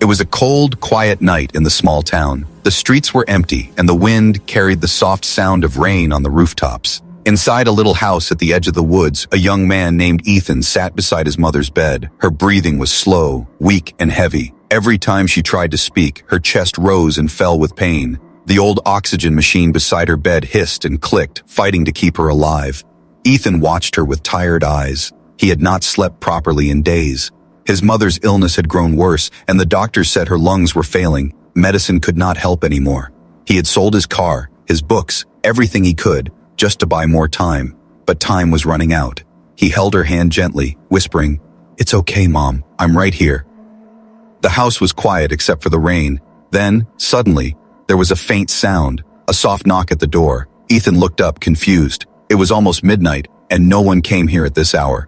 It was a cold, quiet night in the small town. The streets were empty, and the wind carried the soft sound of rain on the rooftops. Inside a little house at the edge of the woods, a young man named Ethan sat beside his mother's bed. Her breathing was slow, weak, and heavy. Every time she tried to speak, her chest rose and fell with pain. The old oxygen machine beside her bed hissed and clicked, fighting to keep her alive. Ethan watched her with tired eyes. He had not slept properly in days. His mother's illness had grown worse, and the doctors said her lungs were failing. Medicine could not help anymore. He had sold his car, his books, everything he could, just to buy more time. But time was running out. He held her hand gently, whispering, "It's okay, Mom. I'm right here." The house was quiet except for the rain. Then, suddenly, there was a faint sound, a soft knock at the door. Ethan looked up, confused. It was almost midnight, and no one came here at this hour.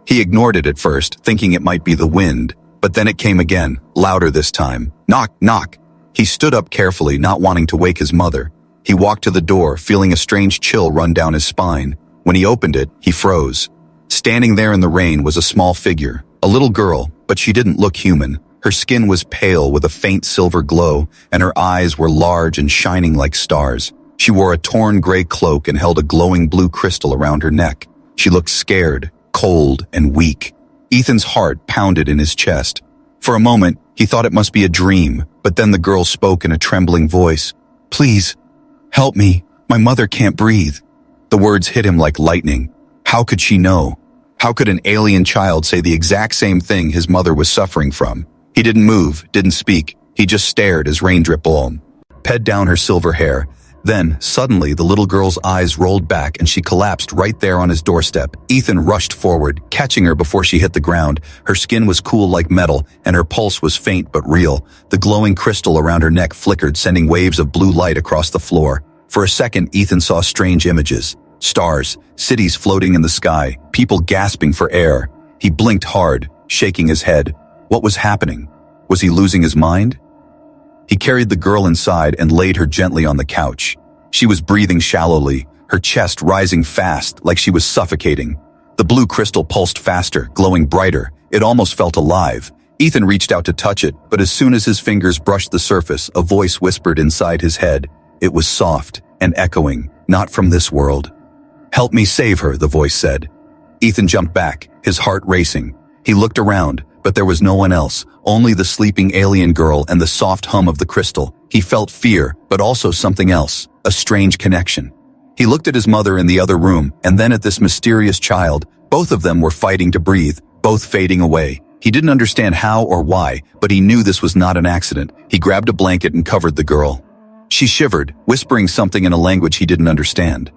He ignored it at first, thinking it might be the wind, but then it came again, louder this time. Knock, knock. He stood up carefully, not wanting to wake his mother. He walked to the door, feeling a strange chill run down his spine. When he opened it, he froze. Standing there in the rain was a small figure, a little girl, but she didn't look human. Her skin was pale with a faint silver glow, and her eyes were large and shining like stars. She wore a torn gray cloak and held a glowing blue crystal around her neck. She looked scared, cold, and weak. Ethan's heart pounded in his chest. For a moment, he thought it must be a dream, but then the girl spoke in a trembling voice. "Please, help me. My mother can't breathe." The words hit him like lightning. How could she know? How could an alien child say the exact same thing his mother was suffering from? He didn't move, didn't speak. He just stared as raindrip ped down her silver hair. Then, suddenly, the little girl's eyes rolled back and she collapsed right there on his doorstep. Ethan rushed forward, catching her before she hit the ground. Her skin was cool like metal, and her pulse was faint but real. The glowing crystal around her neck flickered, sending waves of blue light across the floor. For a second, Ethan saw strange images. Stars, cities floating in the sky, people gasping for air. He blinked hard, shaking his head. What was happening? Was he losing his mind? He carried the girl inside and laid her gently on the couch. She was breathing shallowly, her chest rising fast like she was suffocating. The blue crystal pulsed faster, glowing brighter. It almost felt alive. Ethan reached out to touch it, but as soon as his fingers brushed the surface, a voice whispered inside his head. It was soft and echoing, not from this world. "Help me save her," the voice said. Ethan jumped back, his heart racing. He looked around, but there was no one else, only the sleeping alien girl and the soft hum of the crystal. He felt fear, but also something else, a strange connection. He looked at his mother in the other room, and then at this mysterious child. Both of them were fighting to breathe, both fading away. He didn't understand how or why, but he knew this was not an accident. He grabbed a blanket and covered the girl. She shivered, whispering something in a language he didn't understand.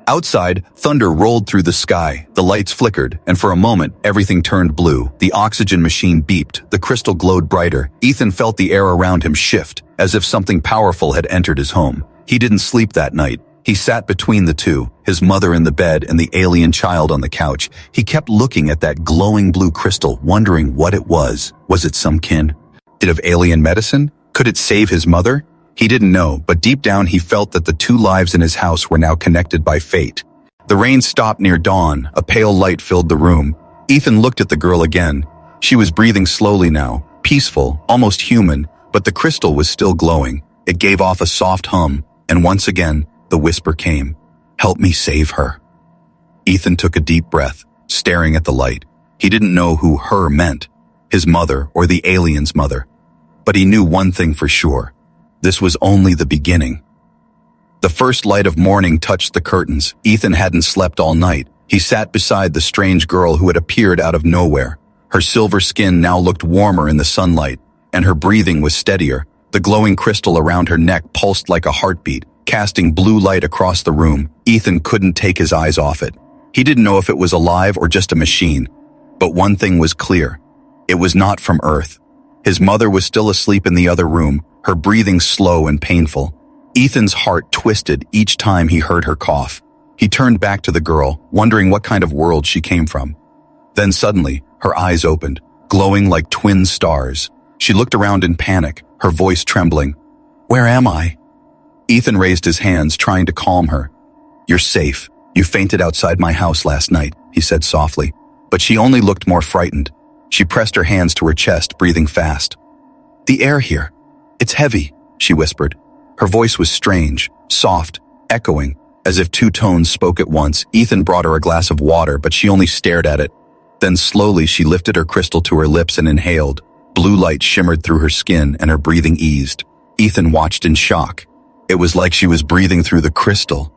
Outside, thunder rolled through the sky, the lights flickered, and for a moment, everything turned blue. The oxygen machine beeped, the crystal glowed brighter. Ethan felt the air around him shift, as if something powerful had entered his home. He didn't sleep that night. He sat between the two, his mother in the bed and the alien child on the couch. He kept looking at that glowing blue crystal, wondering what it was. Was it some kin? Did it have alien medicine? Could it save his mother? He didn't know, but deep down he felt that the two lives in his house were now connected by fate. The rain stopped near dawn. A pale light filled the room. Ethan looked at the girl again. She was breathing slowly now, peaceful, almost human, but the crystal was still glowing. It gave off a soft hum, and once again, the whisper came, "Help me save her." Ethan took a deep breath, staring at the light. He didn't know who her meant, his mother or the alien's mother. But he knew one thing for sure. This was only the beginning. The first light of morning touched the curtains. Ethan hadn't slept all night. He sat beside the strange girl who had appeared out of nowhere. Her silver skin now looked warmer in the sunlight, and her breathing was steadier. The glowing crystal around her neck pulsed like a heartbeat, casting blue light across the room. Ethan couldn't take his eyes off it. He didn't know if it was alive or just a machine. But one thing was clear. It was not from Earth. His mother was still asleep in the other room, her breathing slow and painful. Ethan's heart twisted each time he heard her cough. He turned back to the girl, wondering what kind of world she came from. Then suddenly, her eyes opened, glowing like twin stars. She looked around in panic, her voice trembling. "Where am I?" Ethan raised his hands, trying to calm her. "You're safe. You fainted outside my house last night," he said softly. But she only looked more frightened. She pressed her hands to her chest, breathing fast. The air here. It's heavy, she whispered. Her voice was strange, soft, echoing, as if two tones spoke at once. Ethan brought her a glass of water, but she only stared at it. Then slowly she lifted her crystal to her lips and inhaled. Blue light shimmered through her skin and her breathing eased. Ethan watched in shock. It was like she was breathing through the crystal.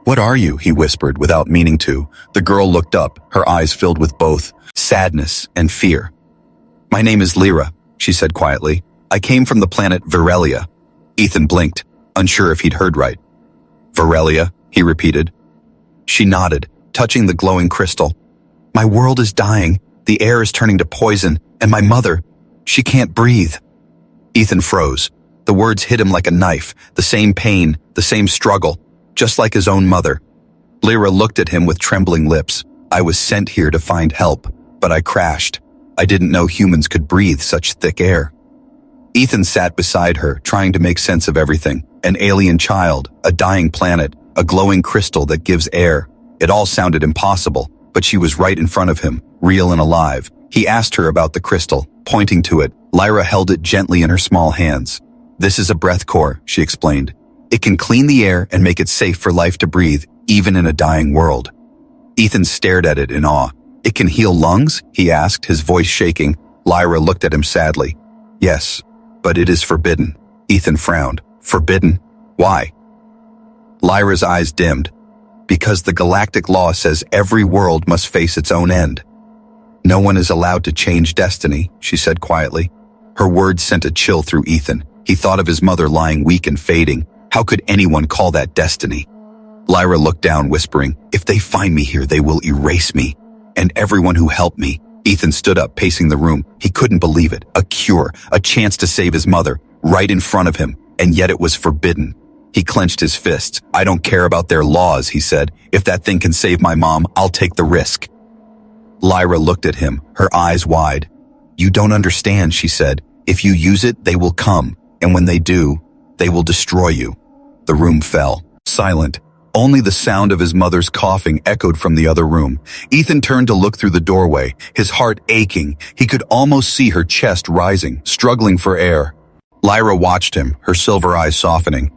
"What are you?" he whispered without meaning to. The girl looked up, her eyes filled with both sadness and fear. "My name is Lyra," she said quietly. "I came from the planet Virelia." Ethan blinked, unsure if he'd heard right. "Virelia?" he repeated. She nodded, touching the glowing crystal. "My world is dying, the air is turning to poison, and my mother, she can't breathe." Ethan froze. The words hit him like a knife, the same pain, the same struggle, just like his own mother. Lyra looked at him with trembling lips. "I was sent here to find help, but I crashed. I didn't know humans could breathe such thick air." Ethan sat beside her, trying to make sense of everything. An alien child, a dying planet, a glowing crystal that gives air. It all sounded impossible, but she was right in front of him, real and alive. He asked her about the crystal, pointing to it. Lyra held it gently in her small hands. "This is a breath core," she explained. "It can clean the air and make it safe for life to breathe, even in a dying world." Ethan stared at it in awe. "It can heal lungs?" he asked, his voice shaking. Lyra looked at him sadly. "Yes, but it is forbidden." Ethan frowned. "Forbidden? Why?" Lyra's eyes dimmed. "Because the galactic law says every world must face its own end." "No one is allowed to change destiny," she said quietly. Her words sent a chill through Ethan. He thought of his mother lying weak and fading. How could anyone call that destiny? Lyra looked down, whispering, "If they find me here, they will erase me. And everyone who helped me." Ethan stood up, pacing the room. He couldn't believe it. A cure, a chance to save his mother, right in front of him, and yet it was forbidden. He clenched his fists. "I don't care about their laws," he said. "If that thing can save my mom, I'll take the risk." Lyra looked at him, her eyes wide. "You don't understand," she said. "If you use it, they will come, and when they do, they will destroy you." The room fell, silent. Only the sound of his mother's coughing echoed from the other room. Ethan turned to look through the doorway, his heart aching. He could almost see her chest rising, struggling for air. Lyra watched him, her silver eyes softening.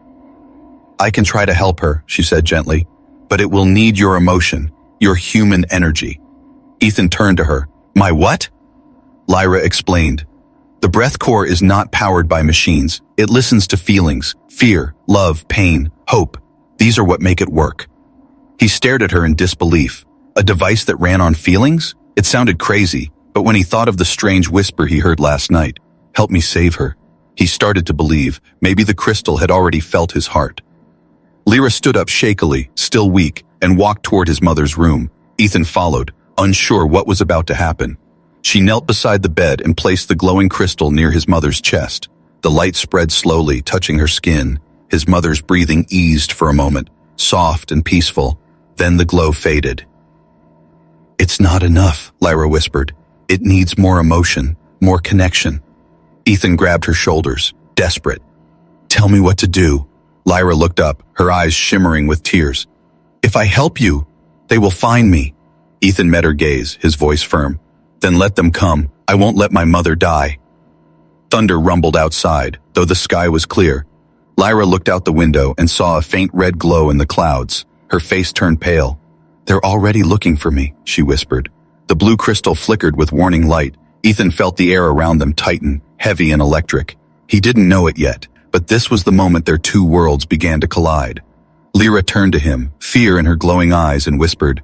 "I can try to help her," she said gently, "but it will need your emotion, your human energy." Ethan turned to her. "My what?" Lyra explained. "The breath core is not powered by machines. It listens to feelings, fear, love, pain, hope. These are what make it work." He stared at her in disbelief. A device that ran on feelings? It sounded crazy, but when he thought of the strange whisper he heard last night, "Help me save her," he started to believe. Maybe the crystal had already felt his heart. Lyra stood up shakily, still weak, and walked toward his mother's room. Ethan followed, unsure what was about to happen. She knelt beside the bed and placed the glowing crystal near his mother's chest. The light spread slowly, touching her skin. His mother's breathing eased for a moment, soft and peaceful. Then the glow faded. "It's not enough," Lyra whispered. "It needs more emotion, more connection." Ethan grabbed her shoulders, desperate. "Tell me what to do." Lyra looked up, her eyes shimmering with tears. "If I help you, they will find me." Ethan met her gaze, his voice firm. "Then let them come. I won't let my mother die." Thunder rumbled outside, though the sky was clear. Lyra looked out the window and saw a faint red glow in the clouds. Her face turned pale. "They're already looking for me," she whispered. The blue crystal flickered with warning light. Ethan felt the air around them tighten, heavy and electric. He didn't know it yet, but this was the moment their two worlds began to collide. Lyra turned to him, fear in her glowing eyes, and whispered,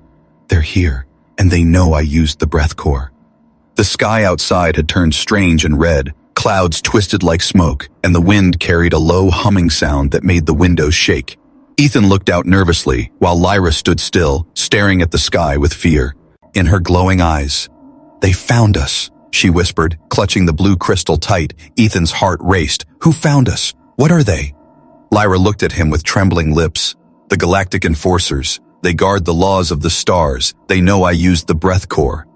"They're here, and they know I used the breath core." The sky outside had turned strange and red. Clouds twisted like smoke, and the wind carried a low humming sound that made the windows shake. Ethan looked out nervously, while Lyra stood still, staring at the sky with fear. In her glowing eyes, "They found us," she whispered, clutching the blue crystal tight. Ethan's heart raced. "Who found us? What are they?" Lyra looked at him with trembling lips. "The Galactic Enforcers. They guard the laws of the stars. They know I used the breath core."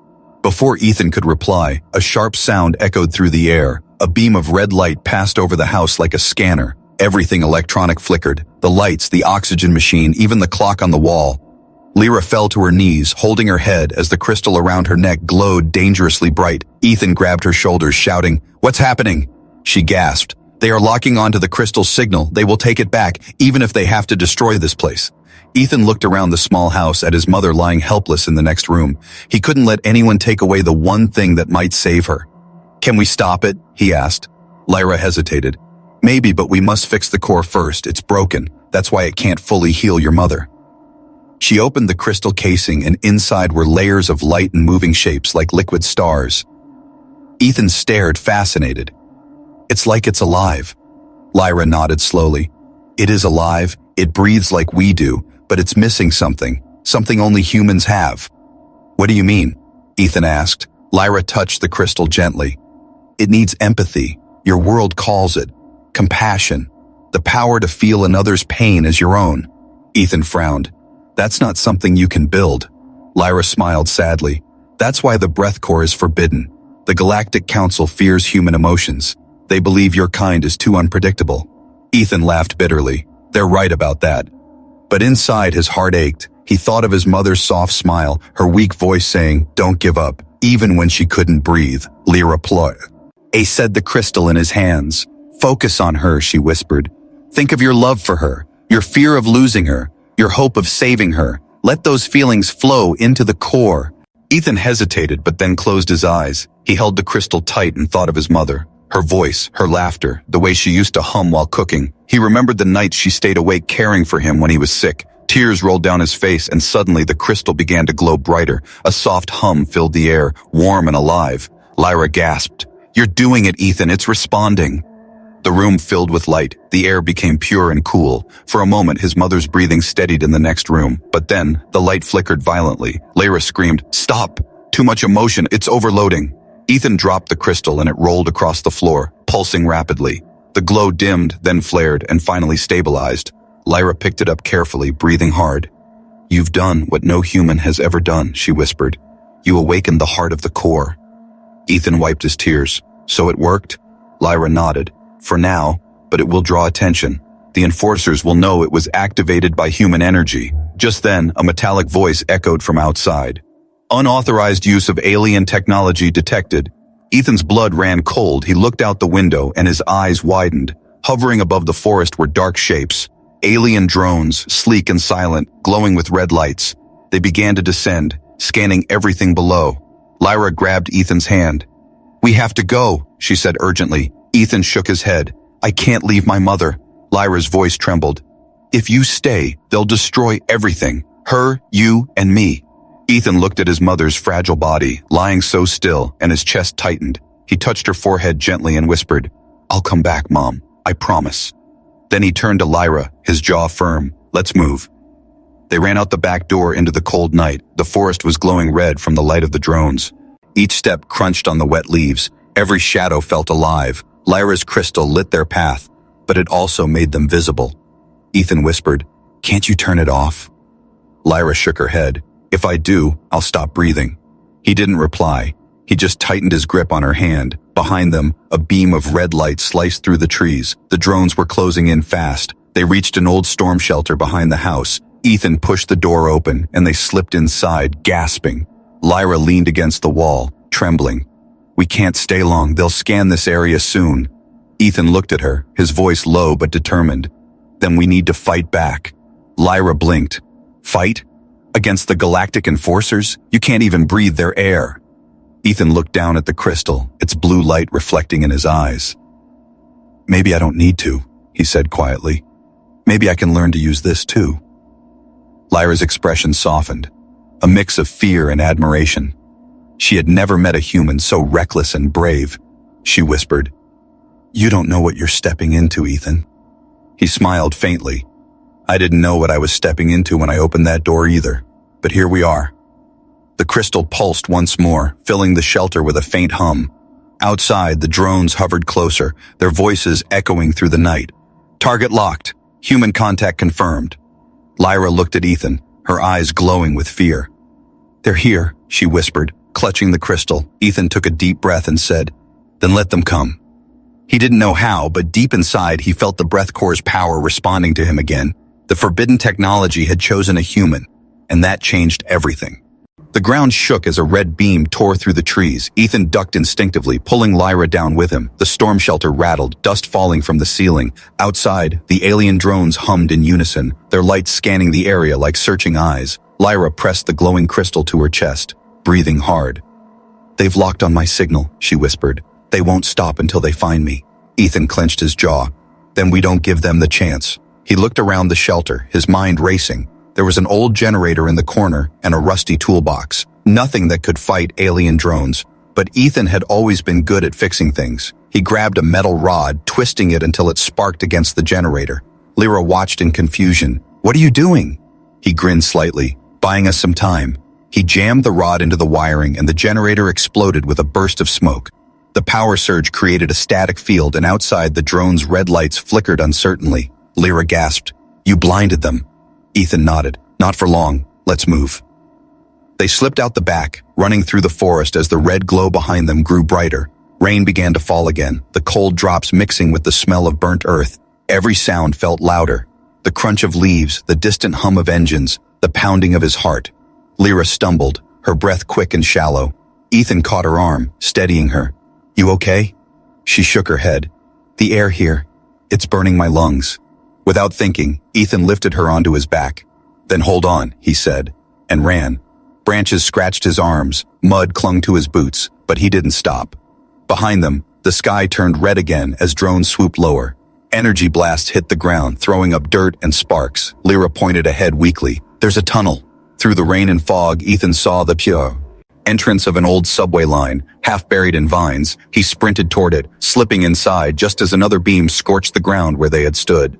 Before Ethan could reply, a sharp sound echoed through the air. A beam of red light passed over the house like a scanner. Everything electronic flickered. The lights, the oxygen machine, even the clock on the wall. Lyra fell to her knees, holding her head as the crystal around her neck glowed dangerously bright. Ethan grabbed her shoulders, shouting, "What's happening?" She gasped. They are locking onto the crystal signal. They will take it back, even if they have to destroy this place. Ethan looked around the small house at his mother lying helpless in the next room. He couldn't let anyone take away the one thing that might save her. Can we stop it? He asked. Lyra hesitated. Maybe, but we must fix the core first. It's broken. That's why it can't fully heal your mother. She opened the crystal casing, and inside were layers of light and moving shapes like liquid stars. Ethan stared, fascinated. It's like it's alive. Lyra nodded slowly. It is alive. It breathes like we do, but it's missing something. Something only humans have. What do you mean? Ethan asked. Lyra touched the crystal gently. It needs empathy. Your world calls it. Compassion. The power to feel another's pain as your own. Ethan frowned. That's not something you can build. Lyra smiled sadly. That's why the breath core is forbidden. The Galactic Council fears human emotions. They believe your kind is too unpredictable. Ethan laughed bitterly. They're right about that. But inside his heart ached. He thought of his mother's soft smile, her weak voice saying, "Don't give up," even when she couldn't breathe. Lyra said the crystal in his hands. "Focus on her," she whispered. "Think of your love for her, your fear of losing her, your hope of saving her. Let those feelings flow into the core." Ethan hesitated, but then closed his eyes. He held the crystal tight and thought of his mother. Her voice, her laughter, the way she used to hum while cooking. He remembered the nights she stayed awake caring for him when he was sick. Tears rolled down his face, and suddenly the crystal began to glow brighter. A soft hum filled the air, warm and alive. Lyra gasped. "You're doing it, Ethan. It's responding." The room filled with light. The air became pure and cool. For a moment, his mother's breathing steadied in the next room. But then, the light flickered violently. Lyra screamed, "Stop! Too much emotion. It's overloading." Ethan dropped the crystal and it rolled across the floor, pulsing rapidly. The glow dimmed, then flared, and finally stabilized. Lyra picked it up carefully, breathing hard. "You've done what no human has ever done," she whispered. "You awakened the heart of the core." Ethan wiped his tears. "So it worked?" Lyra nodded. "For now, but it will draw attention. The enforcers will know it was activated by human energy." Just then, a metallic voice echoed from outside. "Unauthorized use of alien technology detected." Ethan's blood ran cold. He looked out the window and his eyes widened. Hovering above the forest were dark shapes. Alien drones, sleek and silent, glowing with red lights. They began to descend, scanning everything below. Lyra grabbed Ethan's hand. "We have to go," she said urgently. Ethan shook his head. "I can't leave my mother." Lyra's voice trembled. "If you stay, they'll destroy everything. Her, you, and me." Ethan looked at his mother's fragile body, lying so still, and his chest tightened. He touched her forehead gently and whispered, "I'll come back, Mom. I promise." Then he turned to Lyra, his jaw firm. "Let's move." They ran out the back door into the cold night. The forest was glowing red from the light of the drones. Each step crunched on the wet leaves. Every shadow felt alive. Lyra's crystal lit their path, but it also made them visible. Ethan whispered, "Can't you turn it off?" Lyra shook her head. "If I do, I'll stop breathing." He didn't reply. He just tightened his grip on her hand. Behind them, a beam of red light sliced through the trees. The drones were closing in fast. They reached an old storm shelter behind the house. Ethan pushed the door open, and they slipped inside, gasping. Lyra leaned against the wall, trembling. "We can't stay long. They'll scan this area soon." Ethan looked at her, his voice low but determined. "Then we need to fight back." Lyra blinked. "Fight? Against the galactic enforcers? You can't even breathe their air." Ethan looked down at the crystal, its blue light reflecting in his eyes. "Maybe I don't need to," he said quietly. "Maybe I can learn to use this too." Lyra's expression softened, a mix of fear and admiration. She had never met a human so reckless and brave. She whispered, "You don't know what you're stepping into, Ethan." He smiled faintly. "I didn't know what I was stepping into when I opened that door either, but here we are." The crystal pulsed once more, filling the shelter with a faint hum. Outside, the drones hovered closer, their voices echoing through the night. "Target locked. Human contact confirmed." Lyra looked at Ethan, her eyes glowing with fear. "They're here," she whispered, clutching the crystal. Ethan took a deep breath and said, "Then let them come." He didn't know how, but deep inside he felt the breath core's power responding to him again. The forbidden technology had chosen a human, and that changed everything. The ground shook as a red beam tore through the trees. Ethan ducked instinctively, pulling Lyra down with him. The storm shelter rattled, dust falling from the ceiling. Outside, the alien drones hummed in unison, their lights scanning the area like searching eyes. Lyra pressed the glowing crystal to her chest, breathing hard. "They've locked on my signal," she whispered. "They won't stop until they find me." Ethan clenched his jaw. "Then we don't give them the chance." He looked around the shelter, his mind racing. There was an old generator in the corner and a rusty toolbox. Nothing that could fight alien drones. But Ethan had always been good at fixing things. He grabbed a metal rod, twisting it until it sparked against the generator. Lyra watched in confusion. "What are you doing?" He grinned slightly, "Buying us some time." He jammed the rod into the wiring and the generator exploded with a burst of smoke. The power surge created a static field and outside the drone's red lights flickered uncertainly. Lyra gasped, "You blinded them." Ethan nodded. "Not for long. Let's move." They slipped out the back, running through the forest as the red glow behind them grew brighter. Rain began to fall again, the cold drops mixing with the smell of burnt earth. Every sound felt louder. The crunch of leaves, the distant hum of engines, the pounding of his heart. Lyra stumbled, her breath quick and shallow. Ethan caught her arm, steadying her. "You okay?" She shook her head. "The air here. It's burning my lungs." Without thinking, Ethan lifted her onto his back. "Then hold on," he said, and ran. Branches scratched his arms, mud clung to his boots, but he didn't stop. Behind them, the sky turned red again as drones swooped lower. Energy blasts hit the ground, throwing up dirt and sparks. Lyra pointed ahead weakly. "There's a tunnel." Through the rain and fog, Ethan saw the pure entrance of an old subway line, half buried in vines. He sprinted toward it, slipping inside just as another beam scorched the ground where they had stood.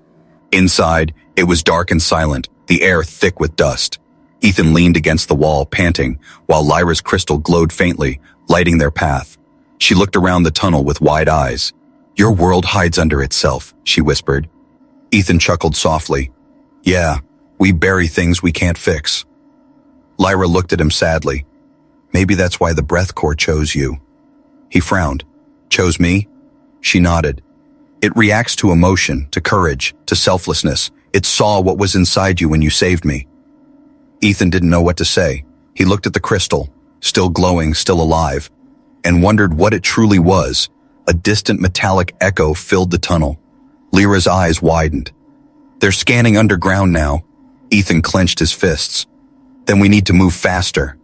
Inside, it was dark and silent, the air thick with dust. Ethan leaned against the wall, panting, while Lyra's crystal glowed faintly, lighting their path. She looked around the tunnel with wide eyes. "Your world hides under itself," she whispered. Ethan chuckled softly. "Yeah, we bury things we can't fix." Lyra looked at him sadly. "Maybe that's why the breath core chose you." He frowned. "Chose me?" She nodded. "It reacts to emotion, to courage, to selflessness. It saw what was inside you when you saved me." Ethan didn't know what to say. He looked at the crystal, still glowing, still alive, and wondered what it truly was. A distant metallic echo filled the tunnel. Lyra's eyes widened. "They're scanning underground now." Ethan clenched his fists. "Then we need to move faster."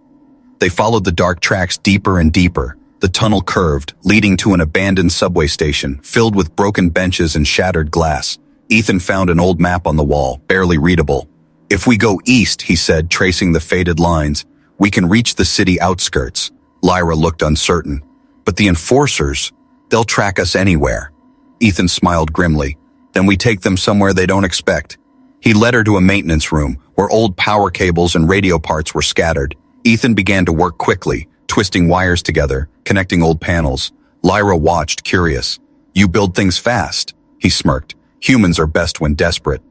They followed the dark tracks deeper and deeper. The tunnel curved, leading to an abandoned subway station, filled with broken benches and shattered glass. Ethan found an old map on the wall, barely readable. "If we go east," he said, tracing the faded lines, "we can reach the city outskirts." Lyra looked uncertain. "But the enforcers, they'll track us anywhere." Ethan smiled grimly. "Then we take them somewhere they don't expect." He led her to a maintenance room, where old power cables and radio parts were scattered. Ethan began to work quickly, twisting wires together, connecting old panels. Lyra watched, curious. "You build things fast," he smirked. "Humans are best when desperate."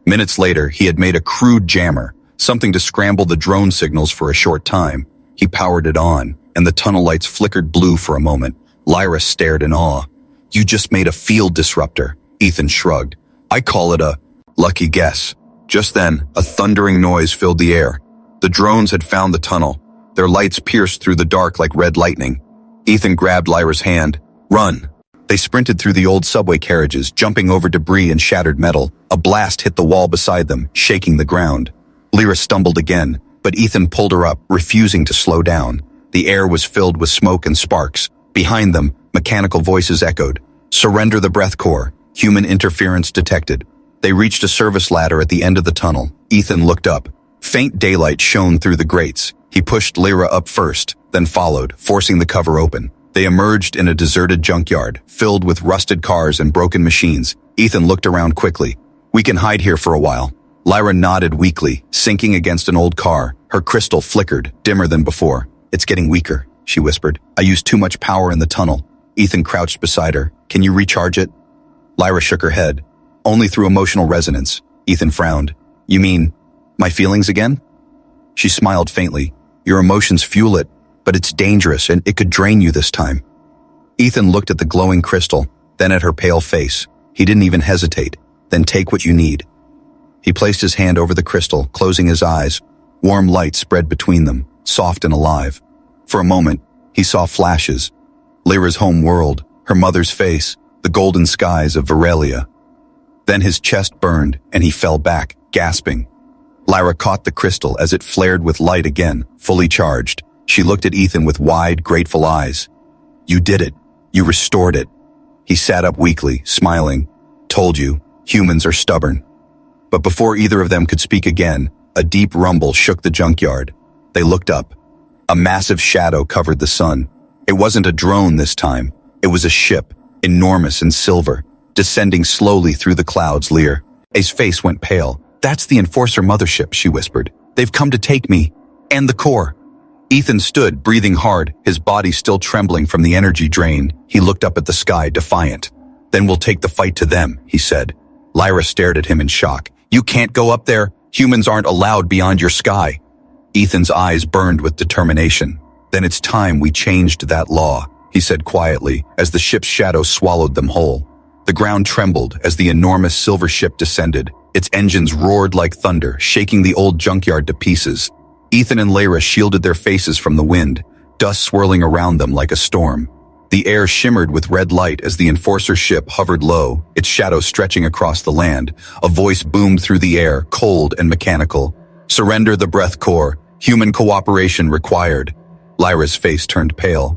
Minutes later, he had made a crude jammer, something to scramble the drone signals for a short time. He powered it on, and the tunnel lights flickered blue for a moment. Lyra stared in awe. "You just made a field disruptor," Ethan shrugged. "I call it a lucky guess." Just then, a thundering noise filled the air. The drones had found the tunnel. Their lights pierced through the dark like red lightning. Ethan grabbed Lyra's hand. "Run!" They sprinted through the old subway carriages, jumping over debris and shattered metal. A blast hit the wall beside them, shaking the ground. Lyra stumbled again, but Ethan pulled her up, refusing to slow down. The air was filled with smoke and sparks. Behind them, mechanical voices echoed. "Surrender the breath core. Human interference detected." They reached a service ladder at the end of the tunnel. Ethan looked up. Faint daylight shone through the grates. He pushed Lyra up first, then followed, forcing the cover open. They emerged in a deserted junkyard, filled with rusted cars and broken machines. Ethan looked around quickly. "We can hide here for a while." Lyra nodded weakly, sinking against an old car. Her crystal flickered, dimmer than before. "It's getting weaker," she whispered. "I used too much power in the tunnel." Ethan crouched beside her. "Can you recharge it?" Lyra shook her head. "Only through emotional resonance." Ethan frowned. "You mean my feelings again?" She smiled faintly. "Your emotions fuel it, but it's dangerous and it could drain you this time." Ethan looked at the glowing crystal, then at her pale face. He didn't even hesitate. "Then take what you need." He placed his hand over the crystal, closing his eyes. Warm light spread between them. soft and alive. For a moment, he saw flashes. Lyra's home world, her mother's face, the golden skies of Varelia. Then his chest burned, and he fell back, gasping. Lyra caught the crystal as it flared with light again, fully charged. She looked at Ethan with wide, grateful eyes. "You did it. You restored it." He sat up weakly, smiling. "Told you, humans are stubborn." But before either of them could speak again, a deep rumble shook the junkyard. They looked up. A massive shadow covered the sun. It wasn't a drone this time. It was a ship, enormous and silver, descending slowly through the clouds. Lyra's face went pale. "That's the Enforcer mothership," she whispered. "They've come to take me. And the core." Ethan stood, breathing hard, his body still trembling from the energy drain. He looked up at the sky, defiant. "Then we'll take the fight to them," he said. Lyra stared at him in shock. "You can't go up there. Humans aren't allowed beyond your sky." Ethan's eyes burned with determination. "Then it's time we changed that law," he said quietly, as the ship's shadow swallowed them whole. The ground trembled as the enormous silver ship descended. Its engines roared like thunder, shaking the old junkyard to pieces. Ethan and Lyra shielded their faces from the wind, dust swirling around them like a storm. The air shimmered with red light as the Enforcer ship hovered low, its shadow stretching across the land. A voice boomed through the air, cold and mechanical. "Surrender the breath core. Human cooperation required." Lyra's face turned pale.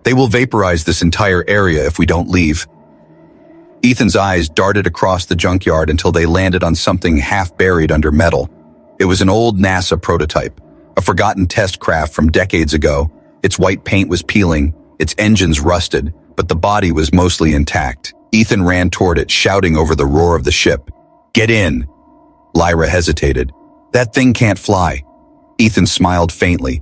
"They will vaporize this entire area if we don't leave." Ethan's eyes darted across the junkyard until they landed on something half buried under metal. It was an old NASA prototype, a forgotten test craft from decades ago. Its white paint was peeling, its engines rusted, but the body was mostly intact. Ethan ran toward it, shouting over the roar of the ship. "Get in!" Lyra hesitated. "That thing can't fly." Ethan smiled faintly.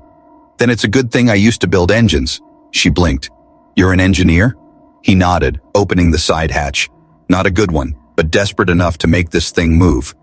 "Then it's a good thing I used to build engines." She blinked. "You're an engineer?" He nodded, opening the side hatch. Not a good one, but desperate enough to make this thing move.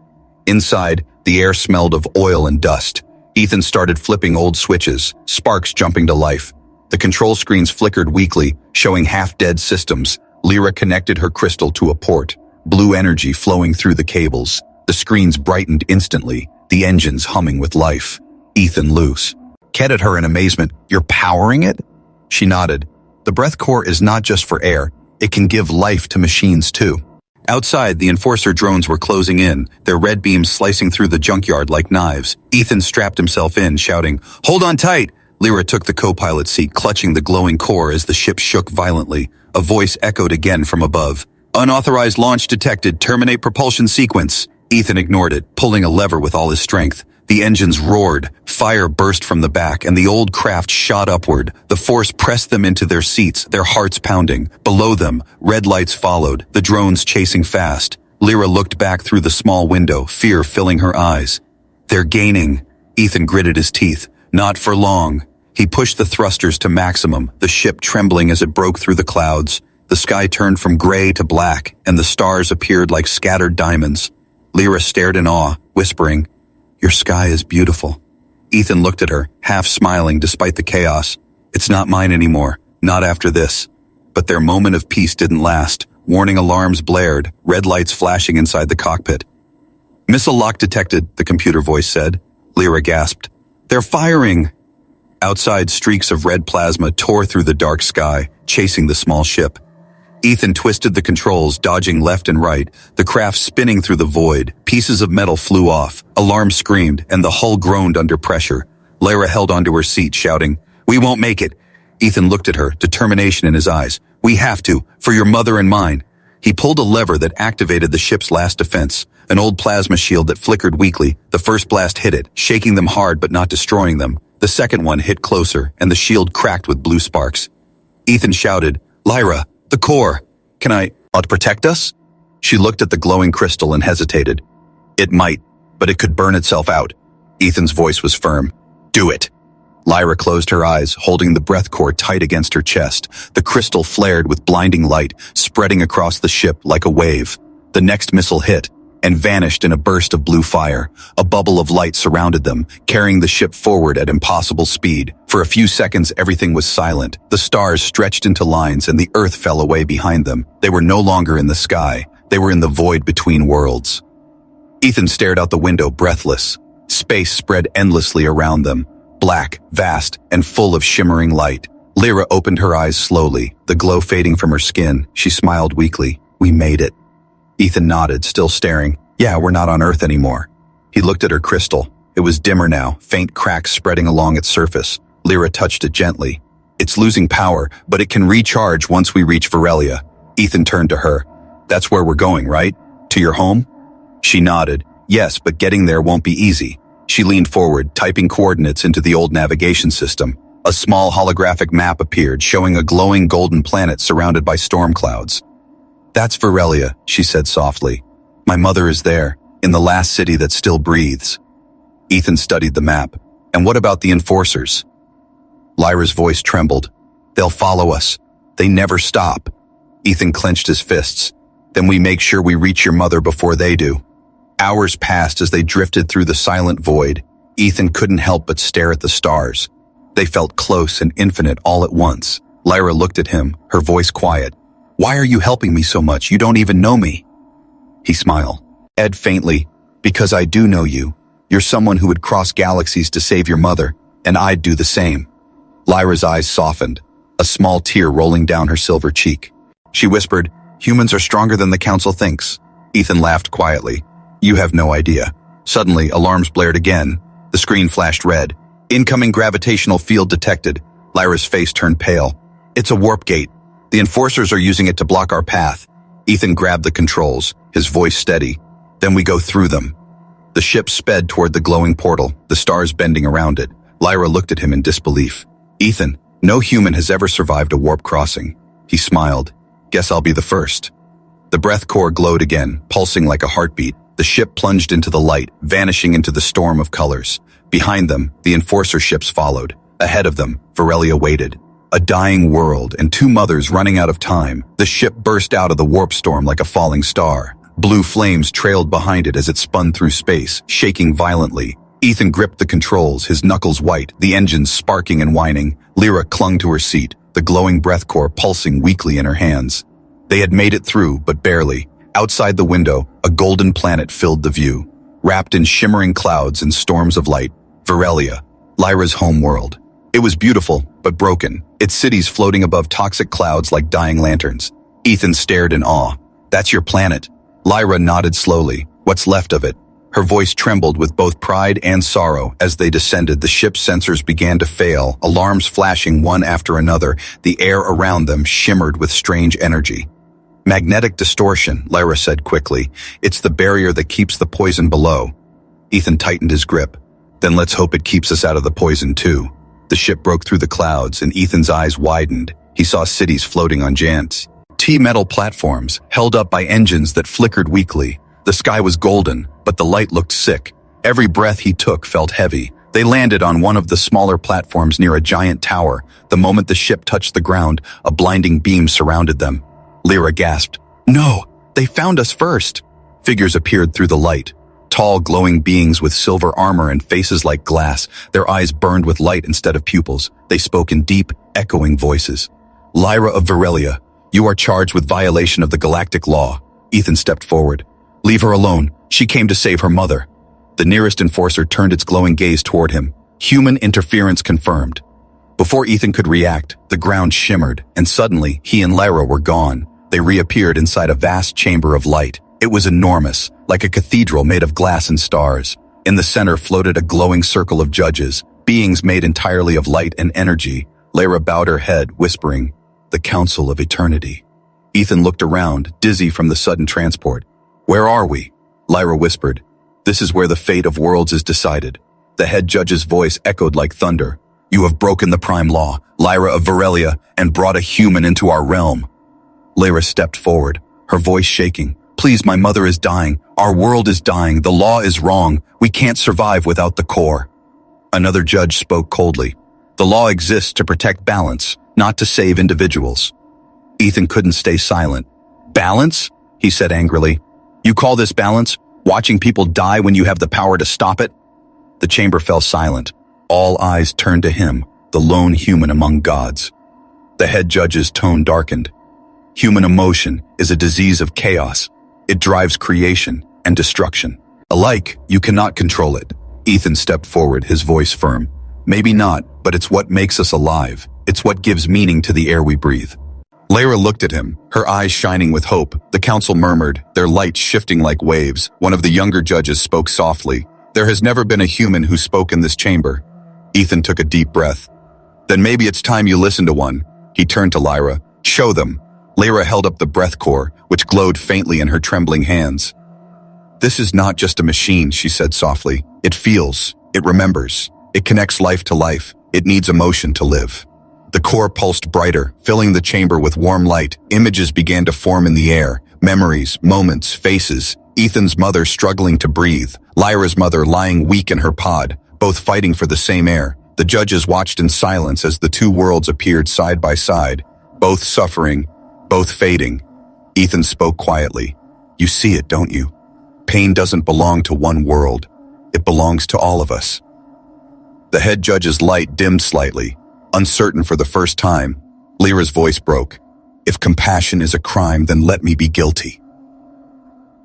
Inside, the air smelled of oil and dust. Ethan started flipping old switches, sparks jumping to life. The control screens flickered weakly, showing half-dead systems. Lyra connected her crystal to a port, blue energy flowing through the cables. The screens brightened instantly, the engines humming with life. Ethan loose. Looked at her in amazement. "You're powering it?" She nodded. "The breath core is not just for air. It can give life to machines too." Outside, the Enforcer drones were closing in, their red beams slicing through the junkyard like knives. Ethan strapped himself in, shouting, "Hold on tight!" Lyra took the co-pilot seat, clutching the glowing core as the ship shook violently. A voice echoed again from above. "Unauthorized launch detected. Terminate propulsion sequence." Ethan ignored it, pulling a lever with all his strength. The engines roared, fire burst from the back, and the old craft shot upward. The force pressed them into their seats, their hearts pounding. Below them, red lights followed, the drones chasing fast. Lyra looked back through the small window, fear filling her eyes. "They're gaining." Ethan gritted his teeth. "Not for long." He pushed the thrusters to maximum, the ship trembling as it broke through the clouds. The sky turned from gray to black, and the stars appeared like scattered diamonds. Lyra stared in awe, whispering, "Your sky is beautiful." Ethan looked at her, half smiling despite the chaos. "It's not mine anymore, not after this." But their moment of peace didn't last. Warning alarms blared, red lights flashing inside the cockpit. "Missile lock detected," the computer voice said. Lyra gasped. "They're firing!" Outside, streaks of red plasma tore through the dark sky, chasing the small ship. Ethan twisted the controls, dodging left and right, the craft spinning through the void. Pieces of metal flew off, alarms screamed, and the hull groaned under pressure. Lyra held onto her seat, shouting, "We won't make it." Ethan looked at her, determination in his eyes. "We have to, for your mother and mine." He pulled a lever that activated the ship's last defense, an old plasma shield that flickered weakly. The first blast hit it, shaking them hard but not destroying them. The second one hit closer, and the shield cracked with blue sparks. Ethan shouted, "Lyra, the core. Can I protect us?" She looked at the glowing crystal and hesitated. "It might, but it could burn itself out." Ethan's voice was firm. "Do it." Lyra closed her eyes, holding the breath core tight against her chest. The crystal flared with blinding light, spreading across the ship like a wave. The next missile hit and vanished in a burst of blue fire. A bubble of light surrounded them, carrying the ship forward at impossible speed. For a few seconds, everything was silent. The stars stretched into lines and the earth fell away behind them. They were no longer in the sky. They were in the void between worlds. Ethan stared out the window, breathless. Space spread endlessly around them. black, vast, and full of shimmering light. Lyra opened her eyes slowly, the glow fading from her skin. She smiled weakly. We made it. Ethan nodded, still staring. Yeah, we're not on Earth anymore. He looked at her crystal. It was dimmer now, faint cracks spreading along its surface. Lyra touched it gently. It's losing power, but it can recharge once we reach Varelia. Ethan turned to her. That's where we're going, right? To your home? She nodded. Yes, but getting there won't be easy. She leaned forward, typing coordinates into the old navigation system. A small holographic map appeared, showing a glowing golden planet surrounded by storm clouds. That's Varelia, she said softly. My mother is there, in the last city that still breathes. Ethan studied the map. And what about the enforcers? Lyra's voice trembled. They'll follow us. They never stop. Ethan clenched his fists. Then we make sure we reach your mother before they do. Hours passed as they drifted through the silent void. Ethan couldn't help but stare at the stars. They felt close and infinite all at once. Lyra looked at him, her voice quiet. Why are you helping me so much? You don't even know me. He smiled. Ed faintly, because I do know you. You're someone who would cross galaxies to save your mother, and I'd do the same. Lyra's eyes softened, a small tear rolling down her silver cheek. She whispered, humans are stronger than the council thinks. Ethan laughed quietly. You have no idea. Suddenly, alarms blared again. The screen flashed red. Incoming gravitational field detected. Lyra's face turned pale. It's a warp gate. The enforcers are using it to block our path. Ethan grabbed the controls, his voice steady. Then we go through them. The ship sped toward the glowing portal, the stars bending around it. Lyra looked at him in disbelief. Ethan, no human has ever survived a warp crossing. He smiled. Guess I'll be the first. The breath core glowed again, pulsing like a heartbeat. The ship plunged into the light, vanishing into the storm of colors. Behind them, the enforcer ships followed. Ahead of them, Varelia waited. A dying world and two mothers running out of time. The ship burst out of the warp storm like a falling star. Blue flames trailed behind it as it spun through space, shaking violently. Ethan gripped the controls, his knuckles white, the engines sparking and whining. Lyra clung to her seat, the glowing breath core pulsing weakly in her hands. They had made it through, but barely. Outside the window, a golden planet filled the view. Wrapped in shimmering clouds and storms of light, Varelia, Lyra's home world. It was beautiful, but broken, its cities floating above toxic clouds like dying lanterns. Ethan stared in awe. That's your planet. Lyra nodded slowly, what's left of it. Her voice trembled with both pride and sorrow. As they descended, the ship's sensors began to fail, alarms flashing one after another. The air around them shimmered with strange energy. Magnetic distortion, Lyra said quickly. It's the barrier that keeps the poison below. Ethan tightened his grip. Then let's hope it keeps us out of the poison too. The ship broke through the clouds and Ethan's eyes widened. He saw cities floating on giant T-metal platforms, held up by engines that flickered weakly. The sky was golden, but the light looked sick. Every breath he took felt heavy. They landed on one of the smaller platforms near a giant tower. The moment the ship touched the ground, a blinding beam surrounded them. Lyra gasped. No, they found us first. Figures appeared through the light. Tall, glowing beings with silver armor and faces like glass. Their eyes burned with light instead of pupils. They spoke in deep, echoing voices. Lyra of Varelia, you are charged with violation of the galactic law. Ethan stepped forward. Leave her alone. She came to save her mother. The nearest enforcer turned its glowing gaze toward him. Human interference confirmed. Before Ethan could react, the ground shimmered, and suddenly he and Lyra were gone. They reappeared inside a vast chamber of light. It was enormous, like a cathedral made of glass and stars. In the center floated a glowing circle of judges, beings made entirely of light and energy. Lyra bowed her head, whispering, "The Council of Eternity." Ethan looked around, dizzy from the sudden transport. "Where are we?" Lyra whispered. "This is where the fate of worlds is decided." The head judge's voice echoed like thunder. "You have broken the prime law, Lyra of Varelia, and brought a human into our realm." Lyra stepped forward, her voice shaking. "Please, my mother is dying. Our world is dying. The law is wrong. We can't survive without the core." Another judge spoke coldly. "The law exists to protect balance, not to save individuals." Ethan couldn't stay silent. "Balance?" he said angrily. "You call this balance? Watching people die when you have the power to stop it?" The chamber fell silent. All eyes turned to him, the lone human among gods. The head judge's tone darkened. "Human emotion is a disease of chaos. It drives creation and destruction. Alike, you cannot control it." Ethan stepped forward, his voice firm. Maybe not, but it's what makes us alive. It's what gives meaning to the air we breathe. Lyra looked at him, her eyes shining with hope. The council murmured, their lights shifting like waves. One of the younger judges spoke softly. There has never been a human who spoke in this chamber. Ethan took a deep breath. Then maybe it's time you listen to one. He turned to Lyra. Show them. Lyra held up the breath core, which glowed faintly in her trembling hands. This is not just a machine, she said softly. It feels, it remembers, it connects life to life. It needs emotion to live. The core pulsed brighter, filling the chamber with warm light. Images began to form in the air. Memories, moments, faces. Ethan's mother struggling to breathe. Lyra's mother lying weak in her pod, both fighting for the same air. The judges watched in silence as the two worlds appeared side by side, both suffering, both fading. Ethan spoke quietly. You see it, don't you? Pain doesn't belong to one world. It belongs to all of us. The head judge's light dimmed slightly. Uncertain for the first time, Lyra's voice broke. If compassion is a crime, then let me be guilty.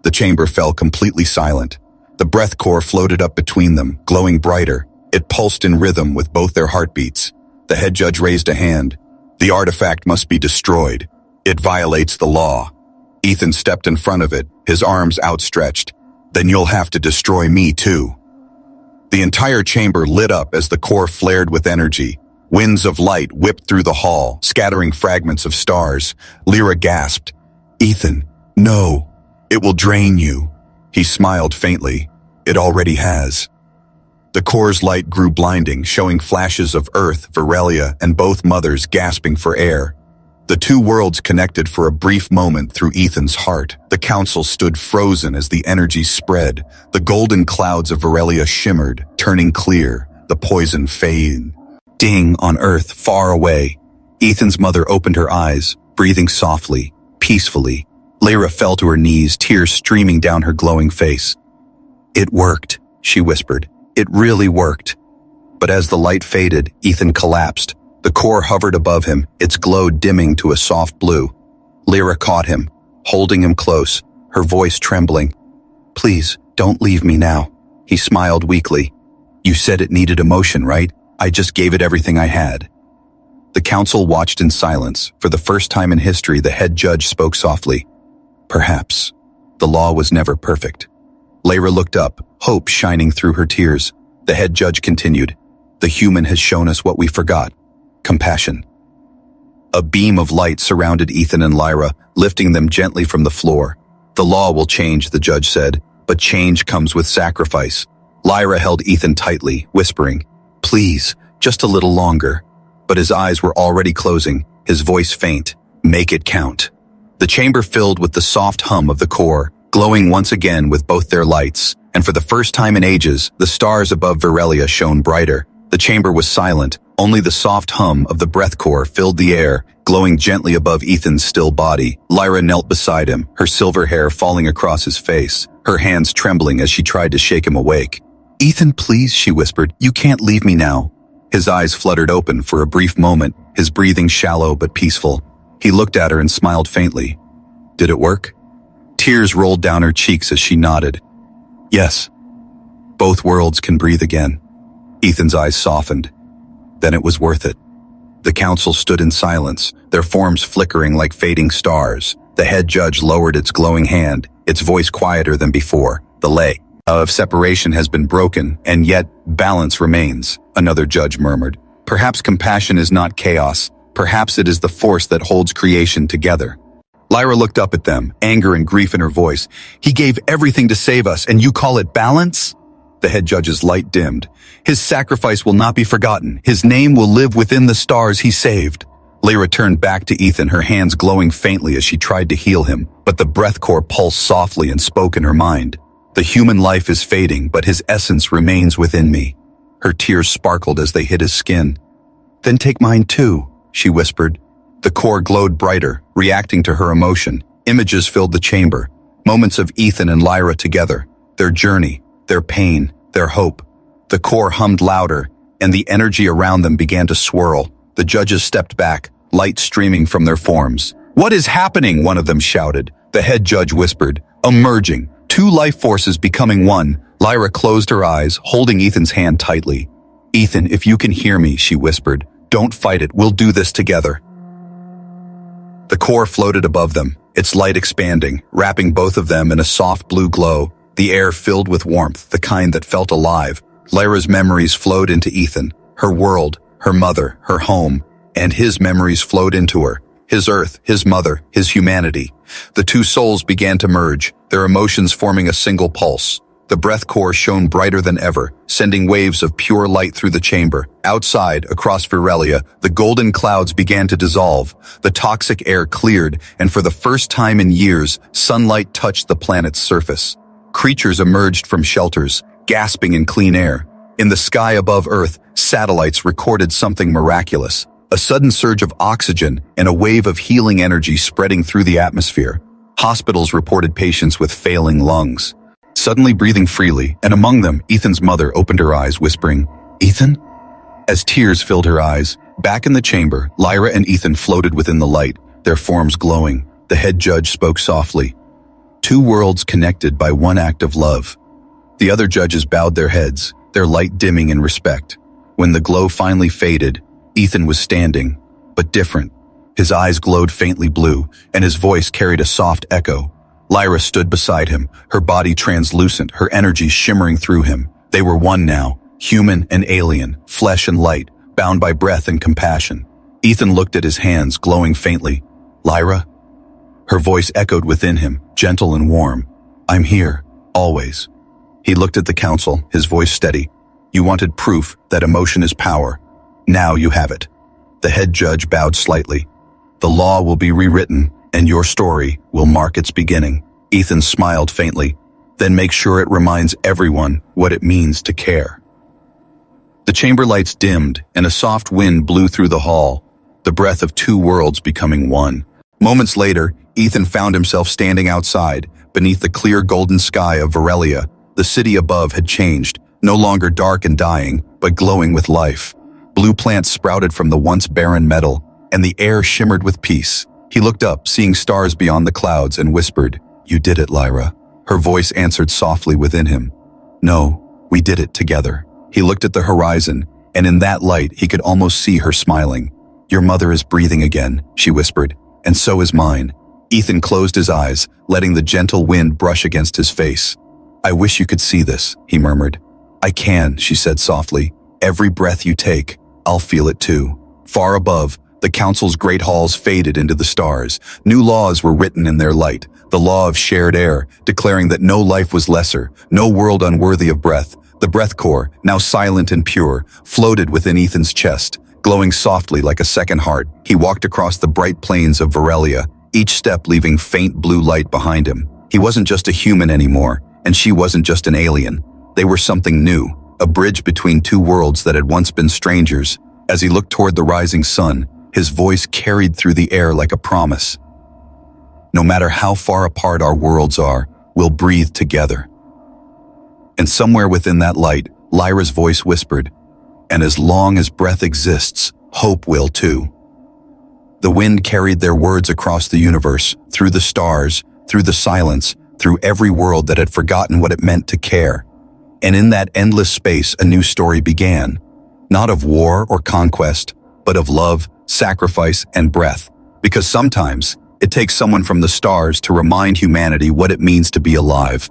The chamber fell completely silent. The breath core floated up between them, glowing brighter. It pulsed in rhythm with both their heartbeats. The head judge raised a hand. The artifact must be destroyed. It violates the law. Ethan stepped in front of it, his arms outstretched. Then you'll have to destroy me too. The entire chamber lit up as the core flared with energy. Winds of light whipped through the hall, scattering fragments of stars. Lyra gasped. Ethan, no. It will drain you. He smiled faintly. It already has. The core's light grew blinding, showing flashes of Earth, Virelia, and both mothers gasping for air. The two worlds connected for a brief moment through Ethan's heart. The council stood frozen as the energy spread. The golden clouds of Virelia shimmered, turning clear, the poison fading. Ding on Earth, far away. Ethan's mother opened her eyes, breathing softly, peacefully. Lyra fell to her knees, tears streaming down her glowing face. It worked, she whispered. It really worked. But as the light faded, Ethan collapsed. The core hovered above him, its glow dimming to a soft blue. Lyra caught him, holding him close, her voice trembling. Please, don't leave me now. He smiled weakly. You said it needed emotion, right? I just gave it everything I had. The council watched in silence. For the first time in history, the head judge spoke softly. Perhaps. The law was never perfect. Lyra looked up, hope shining through her tears. The head judge continued. The human has shown us what we forgot. Compassion. A beam of light surrounded Ethan and Lyra, lifting them gently from the floor. The law will change, the judge said, but change comes with sacrifice. Lyra held Ethan tightly, whispering, Please, just a little longer. But his eyes were already closing, his voice faint. Make it count. The chamber filled with the soft hum of the core, glowing once again with both their lights, and for the first time in ages, the stars above Virelia shone brighter. The chamber was silent, only the soft hum of the breath core filled the air, glowing gently above Ethan's still body. Lyra knelt beside him, her silver hair falling across his face, her hands trembling as she tried to shake him awake. Ethan, please, she whispered, you can't leave me now. His eyes fluttered open for a brief moment, his breathing shallow but peaceful. He looked at her and smiled faintly. Did it work? Tears rolled down her cheeks as she nodded. Yes. Both worlds can breathe again. Ethan's eyes softened. Then it was worth it. The council stood in silence, their forms flickering like fading stars. The head judge lowered its glowing hand, its voice quieter than before. The lay of separation has been broken, and yet balance remains, another judge murmured. Perhaps compassion is not chaos. Perhaps it is the force that holds creation together. Lyra looked up at them, anger and grief in her voice. He gave everything to save us, and you call it balance? The head judge's light dimmed. His sacrifice will not be forgotten. His name will live within the stars he saved. Lyra turned back to Ethan, her hands glowing faintly as she tried to heal him, but the breath core pulsed softly and spoke in her mind. The human life is fading, but his essence remains within me. Her tears sparkled as they hit his skin. Then take mine too, she whispered. The core glowed brighter, reacting to her emotion. Images filled the chamber, moments of Ethan and Lyra together, their journey, their pain, their hope. The core hummed louder, and the energy around them began to swirl. The judges stepped back, light streaming from their forms. What is happening? One of them shouted. The head judge whispered, emerging, two life forces becoming one. Lyra closed her eyes, holding Ethan's hand tightly. "Ethan, if you can hear me," she whispered, "don't fight it, we'll do this together." The core floated above them, its light expanding, wrapping both of them in a soft blue glow, the air filled with warmth, the kind that felt alive. Lyra's memories flowed into Ethan, her world, her mother, her home, and his memories flowed into her, his earth, his mother, his humanity. The two souls began to merge, their emotions forming a single pulse. The breath core shone brighter than ever, sending waves of pure light through the chamber. Outside, across Virelia, the golden clouds began to dissolve. The toxic air cleared, and for the first time in years, sunlight touched the planet's surface. Creatures emerged from shelters, gasping in clean air. In the sky above Earth, satellites recorded something miraculous. A sudden surge of oxygen and a wave of healing energy spreading through the atmosphere. Hospitals reported patients with failing lungs, suddenly breathing freely, and among them, Ethan's mother opened her eyes, whispering, "Ethan?" As tears filled her eyes, back in the chamber, Lyra and Ethan floated within the light, their forms glowing. The head judge spoke softly. Two worlds connected by one act of love. The other judges bowed their heads, their light dimming in respect. When the glow finally faded, Ethan was standing, but different. His eyes glowed faintly blue, and his voice carried a soft echo. Lyra stood beside him, her body translucent, her energy shimmering through him. They were one now, human and alien, flesh and light, bound by breath and compassion. Ethan looked at his hands, glowing faintly. "Lyra?" Her voice echoed within him, gentle and warm. "I'm here, always." He looked at the council, his voice steady. "You wanted proof that emotion is power. Now you have it." The head judge bowed slightly. "The law will be rewritten, and your story will mark its beginning." Ethan smiled faintly. "Then make sure it reminds everyone what it means to care." The chamber lights dimmed, and a soft wind blew through the hall, the breath of two worlds becoming one. Moments later, Ethan found himself standing outside, beneath the clear golden sky of Virelia. The city above had changed, no longer dark and dying, but glowing with life. Blue plants sprouted from the once barren meadow, and the air shimmered with peace. He looked up, seeing stars beyond the clouds, and whispered, "You did it, Lyra." Her voice answered softly within him. "No, we did it together." He looked at the horizon, and in that light he could almost see her smiling. "Your mother is breathing again," she whispered, "and so is mine." Ethan closed his eyes, letting the gentle wind brush against his face. "I wish you could see this," he murmured. "I can," she said softly. "Every breath you take, I'll feel it too." Far above, the council's great halls faded into the stars. New laws were written in their light, the law of shared air, declaring that no life was lesser, no world unworthy of breath. The breath core, now silent and pure, floated within Ethan's chest, glowing softly like a second heart. He walked across the bright plains of Virelia, each step leaving faint blue light behind him. He wasn't just a human anymore, and she wasn't just an alien. They were something new, a bridge between two worlds that had once been strangers. As he looked toward the rising sun, his voice carried through the air like a promise. "No matter how far apart our worlds are, we'll breathe together." And somewhere within that light, Lyra's voice whispered, "And as long as breath exists, hope will too." The wind carried their words across the universe, through the stars, through the silence, through every world that had forgotten what it meant to care. And in that endless space, a new story began. Not of war or conquest, but of love, sacrifice, and breath. Because sometimes, it takes someone from the stars to remind humanity what it means to be alive.